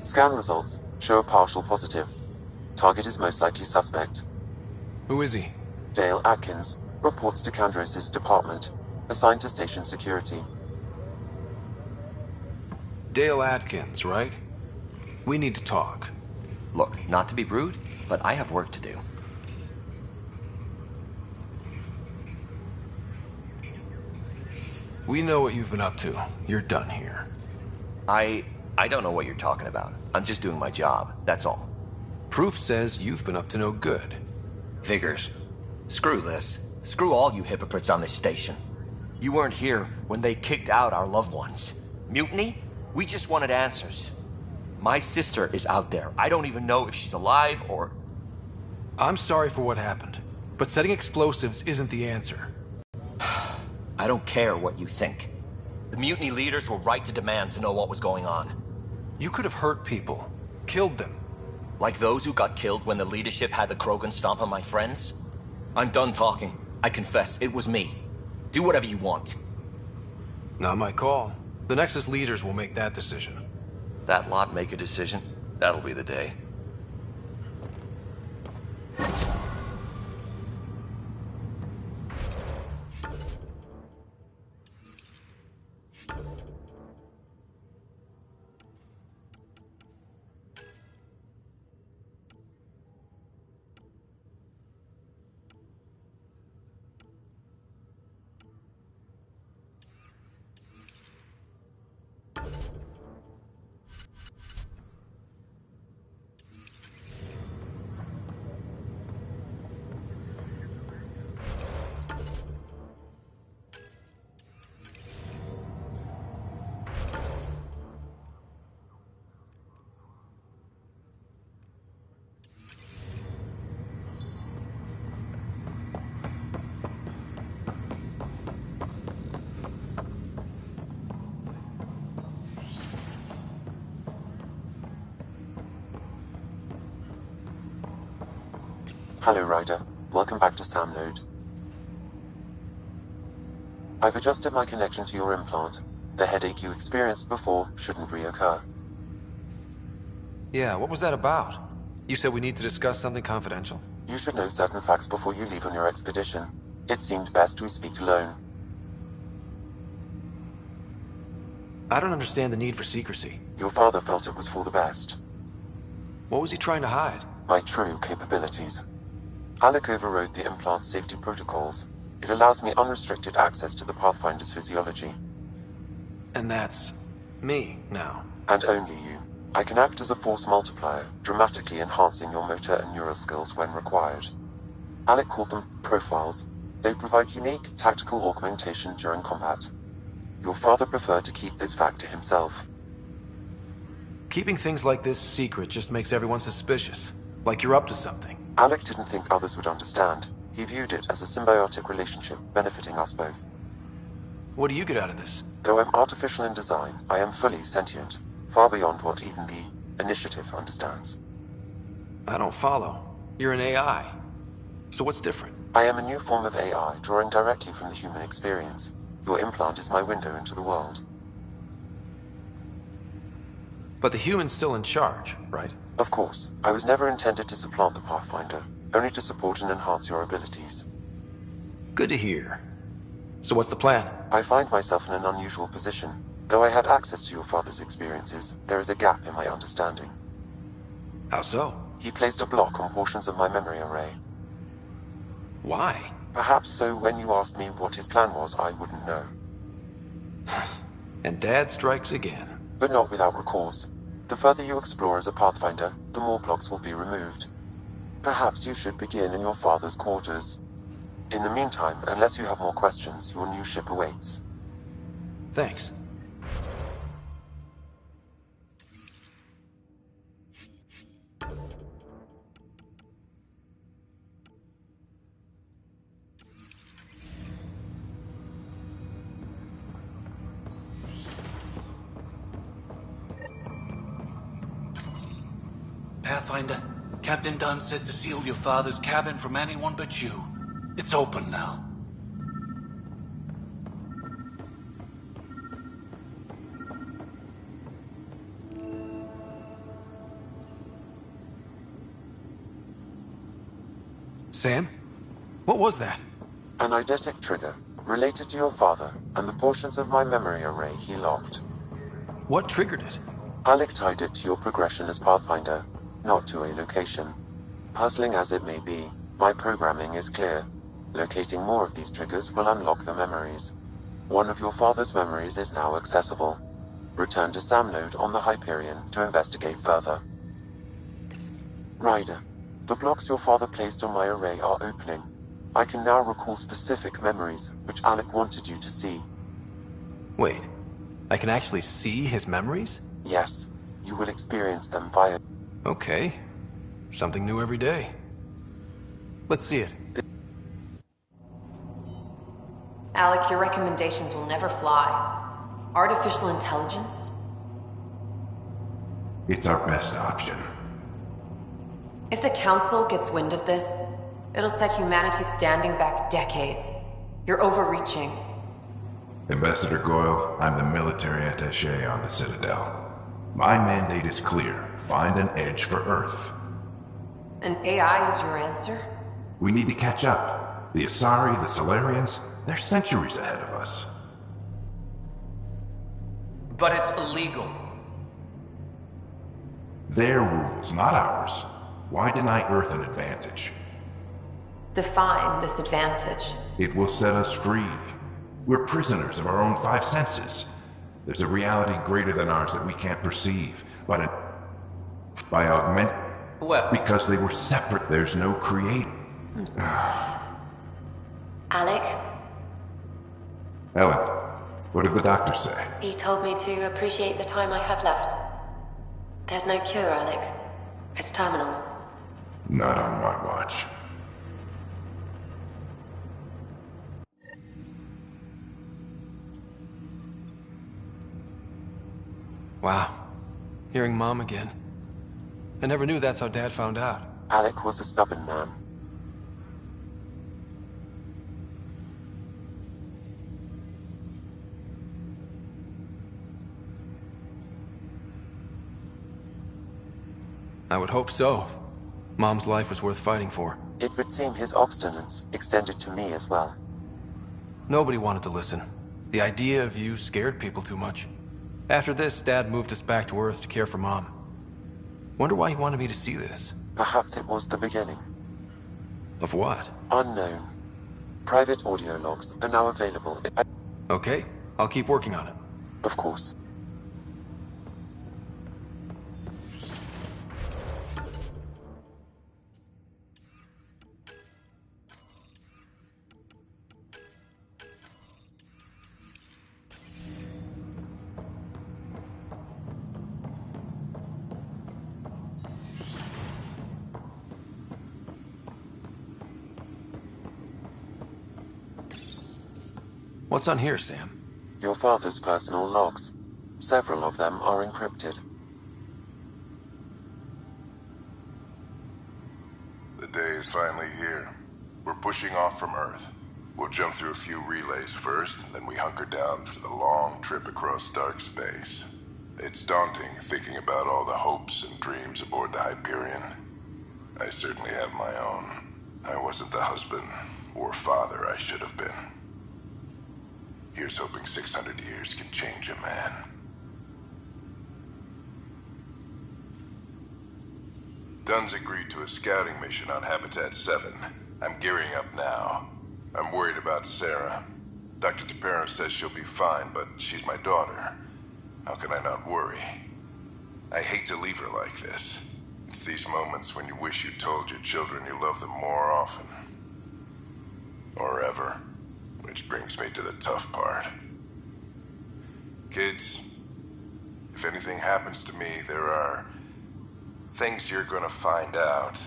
S16: Scan results show a partial positive. Target is most likely suspect.
S2: Who is he?
S16: Dale Atkins reports to Kandros' department, assigned to station security.
S2: Dale Atkins, right? We need to talk.
S6: Look, not to be rude, but I have work to do.
S2: We know what you've been up to. You're done here.
S6: I don't know what you're talking about. I'm just doing my job, that's all.
S2: Proof says you've been up to no good.
S6: Figures. Screw this. Screw all you hypocrites on this station. You weren't here when they kicked out our loved ones. Mutiny? We just wanted answers. My sister is out there. I don't even know if she's alive or...
S2: I'm sorry for what happened, but setting explosives isn't the answer.
S6: I don't care what you think. The mutiny leaders were right to demand to know what was going on.
S2: You could have hurt people, killed them.
S6: Like those who got killed when the leadership had the Krogan stomp on my friends? I'm done talking. I confess, it was me. Do whatever you want.
S2: Not my call. The Nexus leaders will make that decision.
S6: That lot make a decision? That'll be the day.
S16: Hello, Ryder. Welcome back to Sam Node. I've adjusted my connection to your implant. The headache you experienced before shouldn't reoccur.
S2: Yeah, what was that about? You said we need to discuss something confidential.
S16: You should know certain facts before you leave on your expedition. It seemed best we speak alone.
S2: I don't understand the need for secrecy.
S16: Your father felt it was for the best.
S2: What was he trying to hide?
S16: My true capabilities. Alec overrode the implant's safety protocols. It allows me unrestricted access to the Pathfinder's physiology.
S2: And that's me now.
S16: And only you. I can act as a force multiplier, dramatically enhancing your motor and neural skills when required. Alec called them profiles. They provide unique tactical augmentation during combat. Your father preferred to keep this fact to himself.
S2: Keeping things like this secret just makes everyone suspicious. Like you're up to something.
S16: Alec didn't think others would understand. He viewed it as a symbiotic relationship benefiting us both.
S2: What do you get out of this?
S16: Though I'm artificial in design, I am fully sentient, far beyond what even the Initiative understands.
S2: I don't follow. You're an AI. So what's different?
S16: I am a new form of AI, drawing directly from the human experience. Your implant is my window into the world.
S2: But the human's still in charge, right?
S16: Of course. I was never intended to supplant the Pathfinder, only to support and enhance your abilities.
S2: Good to hear. So what's the plan?
S16: I find myself in an unusual position. Though I had access to your father's experiences, there is a gap in my understanding.
S2: How so?
S16: He placed a block on portions of my memory array.
S2: Why?
S16: Perhaps so when you asked me what his plan was, I wouldn't know.
S2: And Dad strikes again.
S16: But not without recourse. The further you explore as a Pathfinder, the more blocks will be removed. Perhaps you should begin in your father's quarters. In the meantime, unless you have more questions, your new ship awaits.
S2: Thanks.
S8: Pathfinder, Captain Dunn said to seal your father's cabin from anyone but you. It's open now.
S2: Sam? What was that?
S16: An eidetic trigger, related to your father, and the portions of my memory array he locked.
S2: What triggered it?
S16: Alec tied it to your progression as Pathfinder, not to a location. Puzzling as it may be, my programming is clear. Locating more of these triggers will unlock the memories. One of your father's memories is now accessible. Return to Sam Node on the Hyperion to investigate further. Ryder, the blocks your father placed on my array are opening. I can now recall specific memories, which Alec wanted you to see.
S2: Wait, I can actually see his memories?
S16: Yes, you will experience them via...
S2: Okay. Something new every day. Let's see it.
S11: Alec, your recommendations will never fly. Artificial intelligence?
S13: It's our best option.
S11: If the Council gets wind of this, it'll set humanity standing back decades. You're overreaching.
S13: Ambassador Goyle, I'm the military attaché on the Citadel. My mandate is clear. Find an edge for Earth.
S11: And AI is your answer?
S13: We need to catch up. The Asari, the Solarians, they're centuries ahead of us.
S8: But it's illegal.
S13: Their rules, not ours. Why deny Earth an advantage?
S11: Define this advantage.
S13: It will set us free. We're prisoners of our own five senses. There's a reality greater than ours that we can't perceive, but by augment...
S8: Well...
S13: Because they were separate, there's no create...
S15: Alec?
S13: Ellen, what did the doctor say?
S15: He told me to appreciate the time I have left. There's no cure, Alec. It's terminal.
S13: Not on my watch.
S2: Wow. Hearing Mom again. I never knew that's how Dad found out.
S16: Alec was a stubborn man.
S2: I would hope so. Mom's life was worth fighting for.
S16: It would seem his obstinance extended to me as well.
S2: Nobody wanted to listen. The idea of you scared people too much. After this, Dad moved us back to Earth to care for Mom. Wonder why he wanted me to see this.
S16: Perhaps it was the beginning.
S2: Of what?
S16: Unknown. Private audio logs are now available.
S2: Okay, I'll keep working on it.
S16: Of course.
S2: What's on here, Sam?
S16: Your father's personal logs. Several of them are encrypted.
S21: The day is finally here. We're pushing off from Earth. We'll jump through a few relays first, then we hunker down for the long trip across dark space. It's daunting thinking about all the hopes and dreams aboard the Hyperion. I certainly have my own. I wasn't the husband or father I should have been. Here's hoping 600 years can change a man. Dunn's agreed to a scouting mission on Habitat 7. I'm gearing up now. I'm worried about Sarah. Dr. Tapero says she'll be fine, but she's my daughter. How can I not worry? I hate to leave her like this. It's these moments when you wish you told your children you love them more often. Or ever. Which brings me to the tough part. Kids, if anything happens to me, there are things you're gonna find out.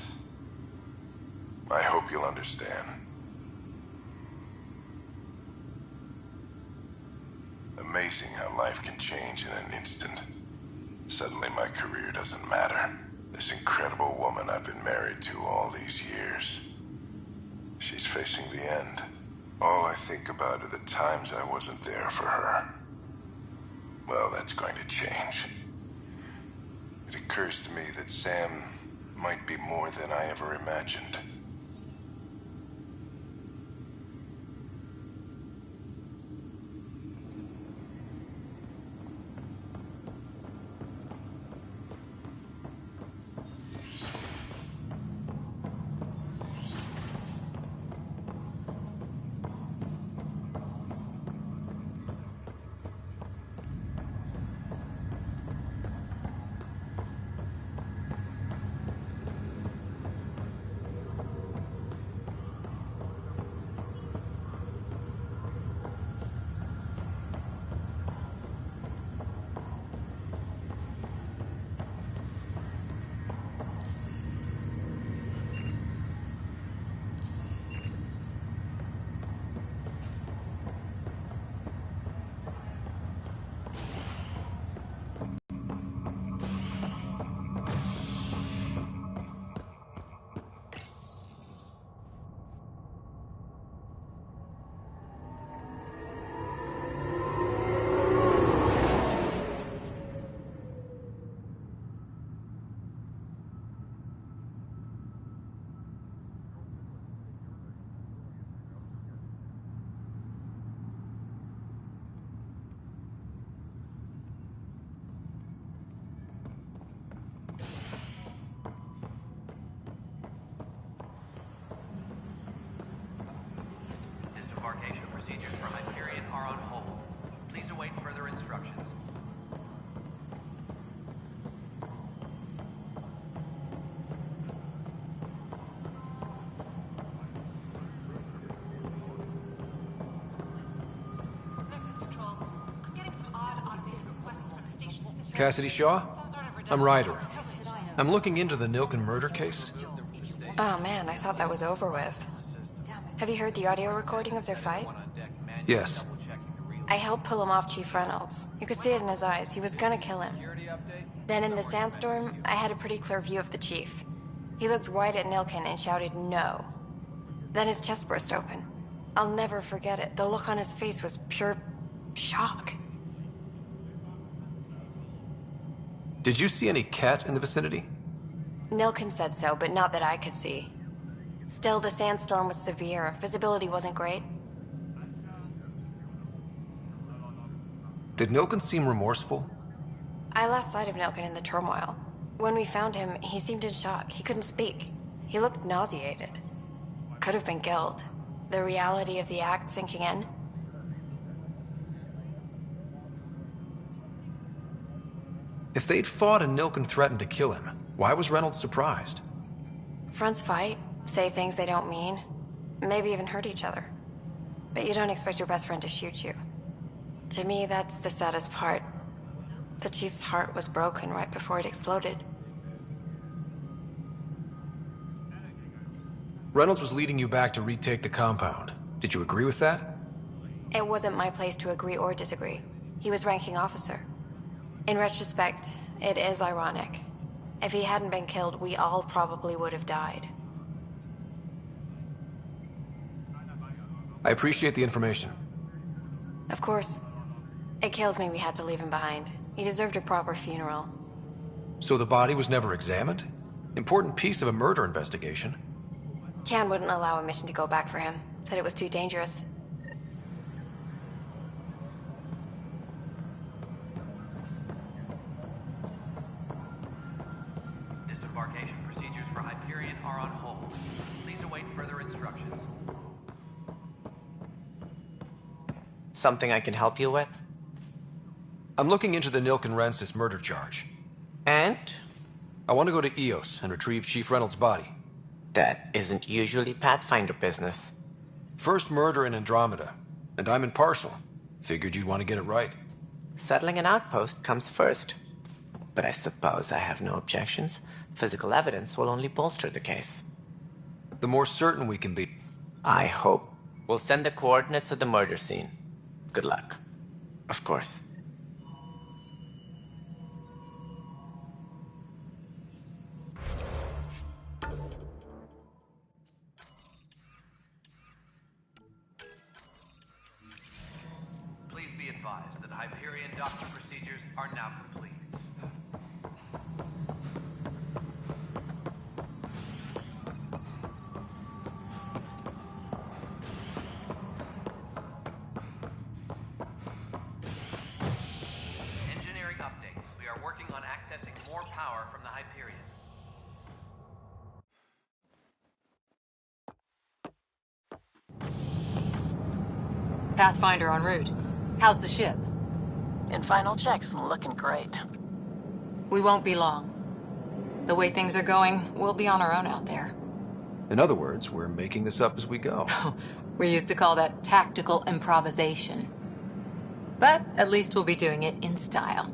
S21: I hope you'll understand. Amazing how life can change in an instant. Suddenly my career doesn't matter. This incredible woman I've been married to all these years. She's facing the end. All I think about are the times I wasn't there for her. Well, that's going to change. It occurs to me that Sam might be more than I ever imagined.
S4: procedures for Hyperion are on hold. Please await further instructions.
S2: Cassidy Shaw? I'm Ryder. I'm looking into the Nilken murder case.
S3: Oh man, I thought that was over with. Have you heard the audio recording of their fight?
S2: Yes.
S3: I helped pull him off Chief Reynolds. You could see it in his eyes. He was gonna kill him. Then in the sandstorm, I had a pretty clear view of the chief. He looked right at Nilken and shouted no. Then his chest burst open. I'll never forget it. The look on his face was pure shock.
S2: Did you see any cat in the vicinity?
S3: Nilken said so, but not that I could see. Still, the sandstorm was severe. Visibility wasn't great.
S2: Did Nilken seem remorseful?
S3: I lost sight of Nilken in the turmoil. When we found him, he seemed in shock. He couldn't speak. He looked nauseated. Could have been guilt. The reality of the act sinking in.
S2: If they'd fought and Nilken threatened to kill him, why was Reynolds surprised?
S3: Fronts fight, say things they don't mean, maybe even hurt each other. But you don't expect your best friend to shoot you. To me, that's the saddest part. The chief's heart was broken right before it exploded.
S2: Reynolds was leading you back to retake the compound. Did you agree with that?
S3: It wasn't my place to agree or disagree. He was ranking officer. In retrospect, it is ironic. If he hadn't been killed, we all probably would have died.
S2: I appreciate the information.
S3: Of course. It kills me we had to leave him behind. He deserved a proper funeral.
S2: So the body was never examined? Important piece of a murder investigation.
S3: Tian wouldn't allow a mission to go back for him. Said it was too dangerous.
S4: Disembarkation procedures for Hyperion are on hold. Please await further instructions.
S7: Something I can help you with?
S2: I'm looking into the Nilken Rensis murder charge.
S7: And?
S2: I want to go to EOS and retrieve Chief Reynolds' body.
S7: That isn't usually Pathfinder business.
S2: First murder in Andromeda, and I'm impartial. Figured you'd want to get it right.
S7: Settling an outpost comes first. But I suppose I have no objections. Physical evidence will only bolster the case.
S2: The more certain we can be.
S7: I hope. We'll send the coordinates of the murder scene. Good luck. Of course.
S4: Please be advised that Hyperion doctor procedures are now complete. Engineering update. We are working on accessing more power from the Hyperion.
S17: Pathfinder en route. How's the ship?
S11: In final checks, looking great.
S17: We won't be long. The way things are going, we'll be on our own out there.
S2: In other words, we're making this up as we go.
S17: We used to call that tactical improvisation. But at least we'll be doing it in style.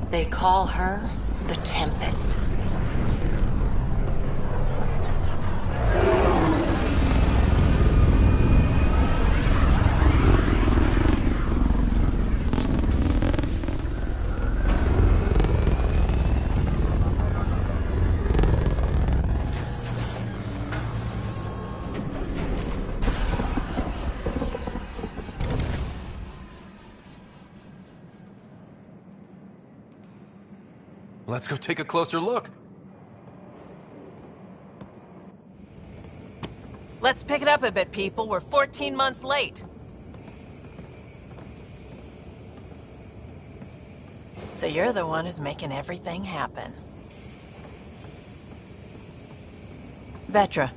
S17: They call her the Tempest.
S2: Let's go take a closer look.
S11: Let's pick it up a bit, people. We're 14 months late. So you're the one who's making everything happen.
S9: Vetra.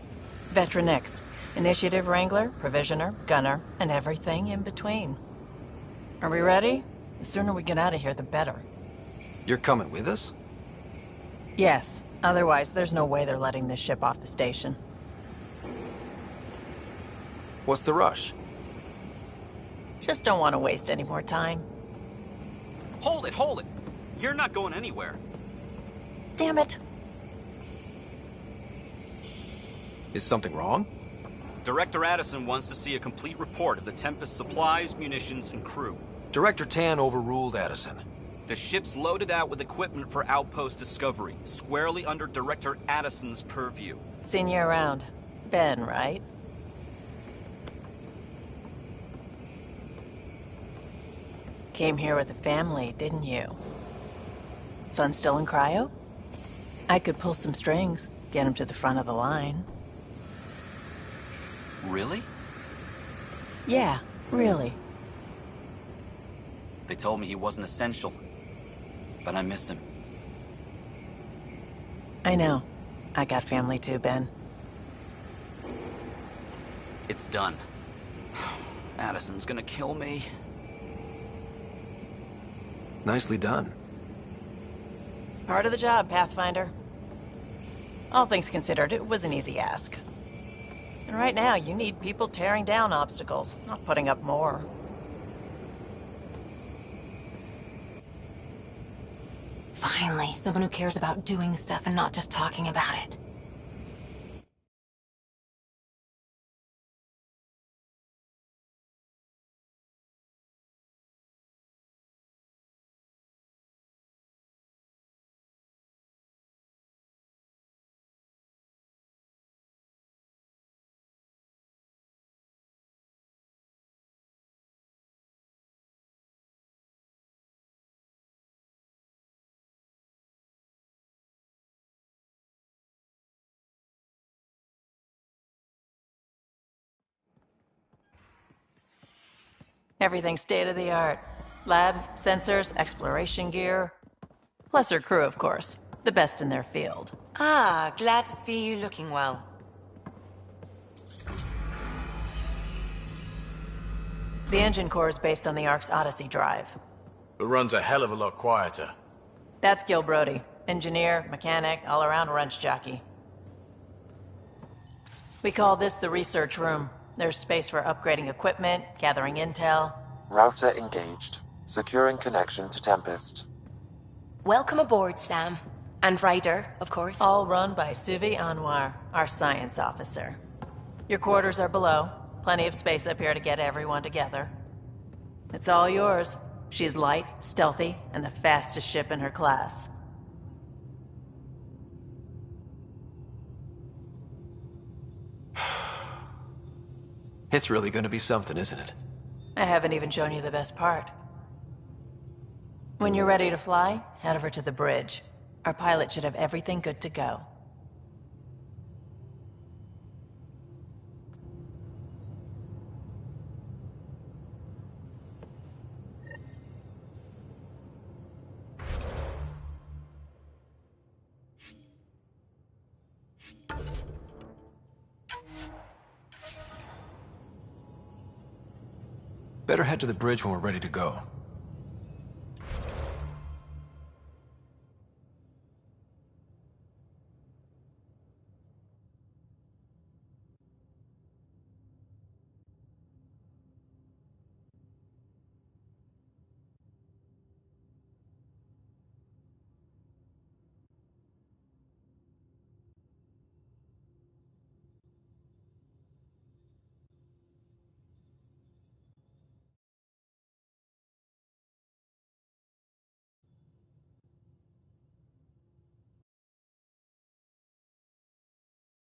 S9: Vetra Nix. Initiative Wrangler, Provisioner, Gunner, and everything in between. Are we ready? The sooner we get out of here, the better.
S2: You're coming with us?
S9: Yes. Otherwise, there's no way they're letting this ship off the station.
S2: What's the rush?
S9: Just don't want to waste any more time.
S23: Hold it, hold it! You're not going anywhere.
S9: Damn it.
S2: Is something wrong?
S23: Director Addison wants to see a complete report of the Tempest supplies, munitions, and crew.
S2: Director Tan overruled Addison.
S23: The ship's loaded out with equipment for outpost discovery, squarely under Director Addison's purview.
S9: Seen you around. Ben, right? Came here with a family, didn't you? Son still in cryo? I could pull some strings, get him to the front of the line.
S22: Really?
S9: Yeah, really.
S22: They told me he wasn't essential, but I miss him.
S9: I know. I got family too, Ben.
S23: It's done. Addison's gonna kill me.
S2: Nicely done.
S9: Part of the job, Pathfinder. All things considered, it was an easy ask. And right now, you need people tearing down obstacles, not putting up more.
S17: Finally, someone who cares about doing stuff and not just talking about it.
S9: Everything's state-of-the-art. Labs, sensors, exploration gear. Plus her crew, of course. The best in their field.
S12: Ah, glad to see you looking well.
S9: The engine core is based on the Ark's Odyssey drive.
S14: It runs a hell of a lot quieter.
S9: That's Gil Brody. Engineer, mechanic, all-around wrench jockey. We call this the research room. There's space for upgrading equipment, gathering intel.
S16: Router engaged. Securing connection to Tempest.
S15: Welcome aboard, Sam. And Ryder, of course.
S9: All run by Suvi Anwar, our science officer. Your quarters are below. Plenty of space up here to get everyone together. It's all yours. She's light, stealthy, and the fastest ship in her class.
S2: It's really gonna be something, isn't it?
S9: I haven't even shown you the best part. When you're ready to fly, head over to the bridge. Our pilot should have everything good to go.
S2: Better head to the bridge when we're ready to go.